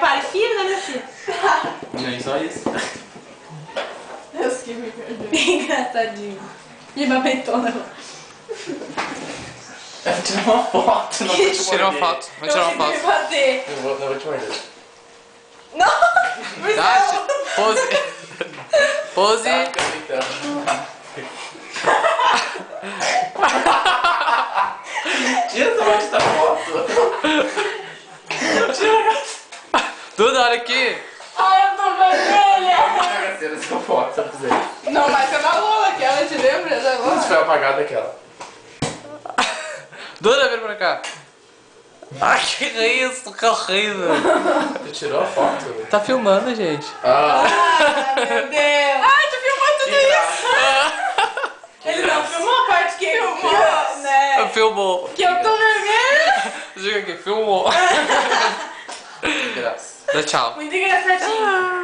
pare fino, né, minha filha? Nem só isso. Deus que me perdoe. Engraçadinho. E babetona. Eu vou tirar uma foto. Não vou te Tira uma morder. foto. Vamos tirar uma Eu foto. consegui fazer. Não vou te morder. Não! Dá, pose. Pose. Tá, fica deitando. Tira essa maldita foto. Duda, olha aqui. Ai, eu tô vermelha! Tira essa foto, se eu fizer. Não, mas é da Lola, que ela te lembra da Se Lola? foi apagada aquela. Duda, vem pra cá. Ai, que isso, que horrível. Tu tirou a foto? Tá filmando, gente. Ah. Ai, meu Deus! Ai, tu filmou tudo isso? Ele não filmou a parte que ele Filmou. né? Filmou. Que eu tô vermelha! Diga aqui, filmou. Graças. Dá tchau. Muito engraçadinho.